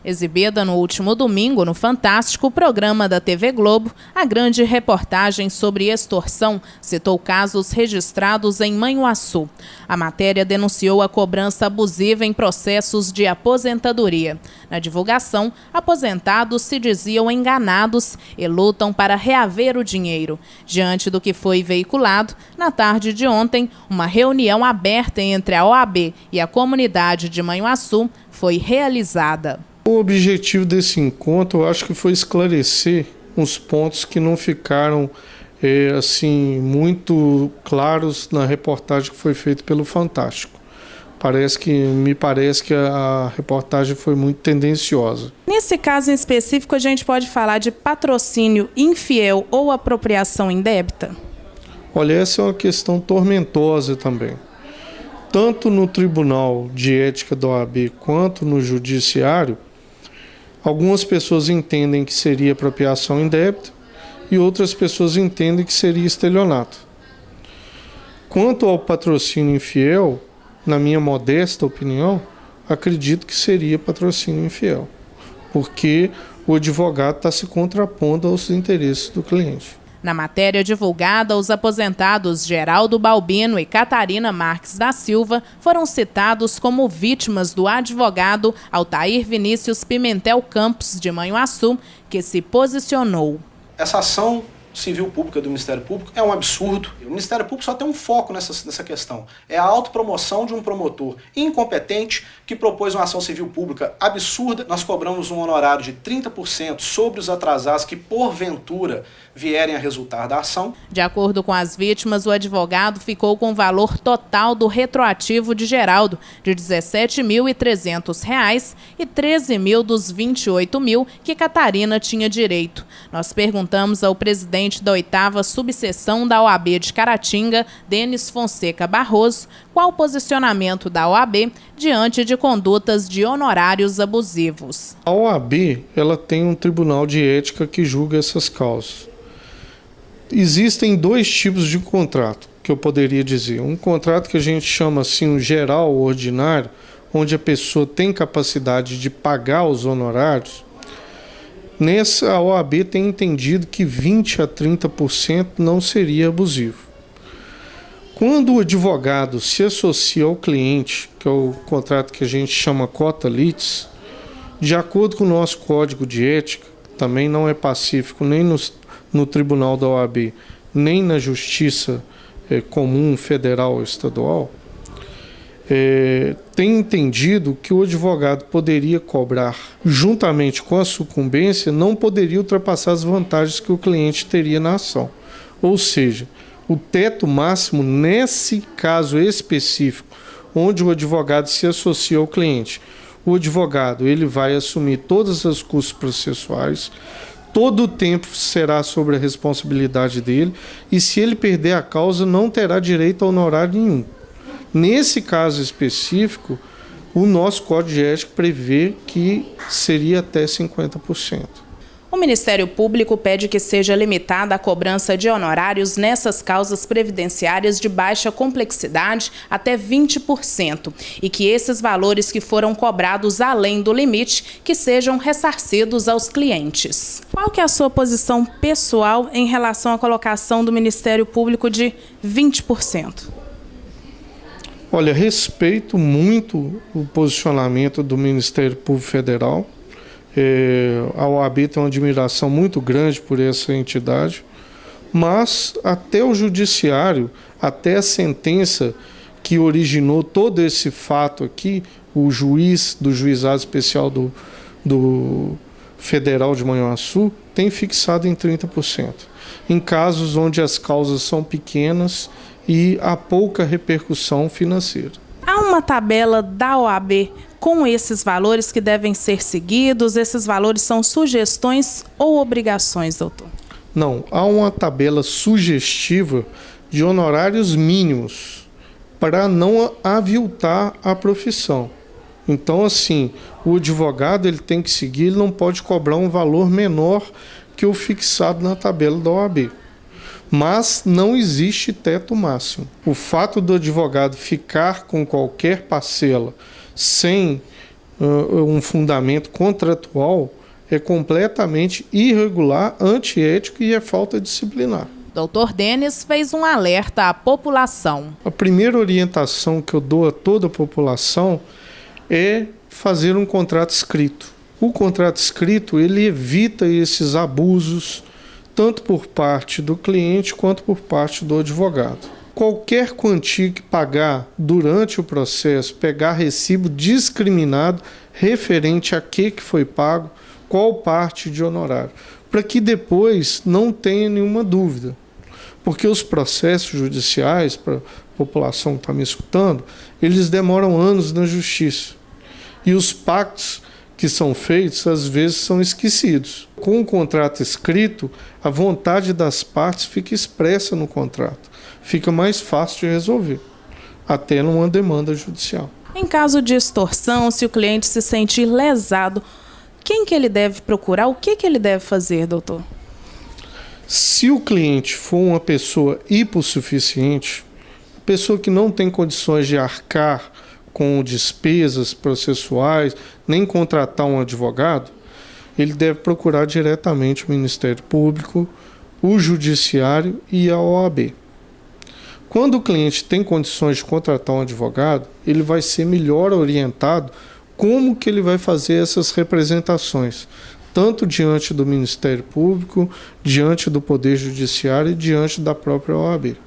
Exibida no último domingo no Fantástico, programa da TV Globo, a grande reportagem sobre extorsão citou casos registrados em Manhuaçu. A matéria denunciou a cobrança abusiva em processos de aposentadoria. Na divulgação, aposentados se diziam enganados e lutam para reaver o dinheiro. Diante do que foi veiculado, na tarde de ontem, uma reunião aberta entre a OAB e a comunidade de Manhuaçu foi realizada. O objetivo desse encontro, eu acho que foi esclarecer uns pontos que não ficaram muito claros na reportagem que foi feita pelo Fantástico. Me parece que a reportagem foi muito tendenciosa. Nesse caso em específico, a gente pode falar de patrocínio infiel ou apropriação indébita? Olha, essa é uma questão tormentosa também. Tanto no Tribunal de Ética da OAB quanto no Judiciário, algumas pessoas entendem que seria apropriação indébita e outras pessoas entendem que seria estelionato. Quanto ao patrocínio infiel, na minha modesta opinião, acredito que seria patrocínio infiel, porque o advogado está se contrapondo aos interesses do cliente. Na matéria divulgada, os aposentados Geraldo Balbino e Catarina Marques da Silva foram citados como vítimas do advogado Altair Vinícius Pimentel Campos, de Manhuaçu, que se posicionou. Essa ação civil pública do Ministério Público é um absurdo. O Ministério Público só tem um foco nessa questão. É a autopromoção de um promotor incompetente que propôs uma ação civil pública absurda. Nós cobramos um honorário de 30% sobre os atrasados que, porventura, vierem a resultar da ação. De acordo com as vítimas, o advogado ficou com o valor total do retroativo de Geraldo, de R$ 17.300 e R$ 13.000 dos R$ 28.000 que Catarina tinha direito. Nós perguntamos ao presidente da 8ª subseção da OAB de Caratinga, Denis Fonseca Barroso, qual o posicionamento da OAB diante de condutas de honorários abusivos. A OAB, ela tem um tribunal de ética que julga essas causas. Existem dois tipos de contrato, que eu poderia dizer. Um contrato que a gente chama assim, um geral ordinário, onde a pessoa tem capacidade de pagar os honorários. Nessa, a OAB tem entendido que 20% a 30% não seria abusivo. Quando o advogado se associa ao cliente, que é o contrato que a gente chama cota litis, de acordo com o nosso código de ética, também não é pacífico nem no tribunal da OAB, nem na justiça comum federal ou estadual, tem entendido que o advogado poderia cobrar, juntamente com a sucumbência, não poderia ultrapassar as vantagens que o cliente teria na ação. Ou seja, o teto máximo, nesse caso específico, onde o advogado se associa ao cliente, o advogado ele vai assumir todos os custos processuais, todo o tempo será sobre a responsabilidade dele, e se ele perder a causa, não terá direito a honorário nenhum. Nesse caso específico, o nosso Código de Ética prevê que seria até 50%. O Ministério Público pede que seja limitada a cobrança de honorários nessas causas previdenciárias de baixa complexidade até 20% e que esses valores que foram cobrados além do limite que sejam ressarcidos aos clientes. Qual que é a sua posição pessoal em relação à colocação do Ministério Público de 20%? Olha, respeito muito o posicionamento do Ministério Público Federal. A OAB tem uma admiração muito grande por essa entidade, mas até o Judiciário, até a sentença que originou todo esse fato aqui, o juiz do Juizado Especial do Federal de Manhuaçu tem fixado em 30%. Em casos onde as causas são pequenas e há pouca repercussão financeira. Há uma tabela da OAB com esses valores que devem ser seguidos? Esses valores são sugestões ou obrigações, doutor? Não, há uma tabela sugestiva de honorários mínimos para não aviltar a profissão. Então, assim, o advogado ele tem que seguir, ele não pode cobrar um valor menor que o fixado na tabela da OAB. Mas não existe teto máximo. O fato do advogado ficar com qualquer parcela sem um fundamento contratual, é completamente irregular, antiético e é falta disciplinar. Dr. Denis fez um alerta à população. A primeira orientação que eu dou a toda a população é fazer um contrato escrito. O contrato escrito, ele evita esses abusos, tanto por parte do cliente quanto por parte do advogado. Qualquer quantia que pagar durante o processo, pegar recibo discriminado referente a que foi pago, qual parte de honorário, para que depois não tenha nenhuma dúvida. Porque os processos judiciais, para a população que está me escutando, eles demoram anos na justiça. E os pactos que são feitos, às vezes, são esquecidos. Com o contrato escrito, a vontade das partes fica expressa no contrato. Fica mais fácil de resolver, até numa demanda judicial. Em caso de extorsão, se o cliente se sentir lesado, quem que ele deve procurar? O que ele deve fazer, doutor? Se o cliente for uma pessoa hipossuficiente, pessoa que não tem condições de arcar com despesas processuais, nem contratar um advogado, ele deve procurar diretamente o Ministério Público, o Judiciário e a OAB. Quando o cliente tem condições de contratar um advogado, ele vai ser melhor orientado como que ele vai fazer essas representações, tanto diante do Ministério Público, diante do Poder Judiciário e diante da própria OAB.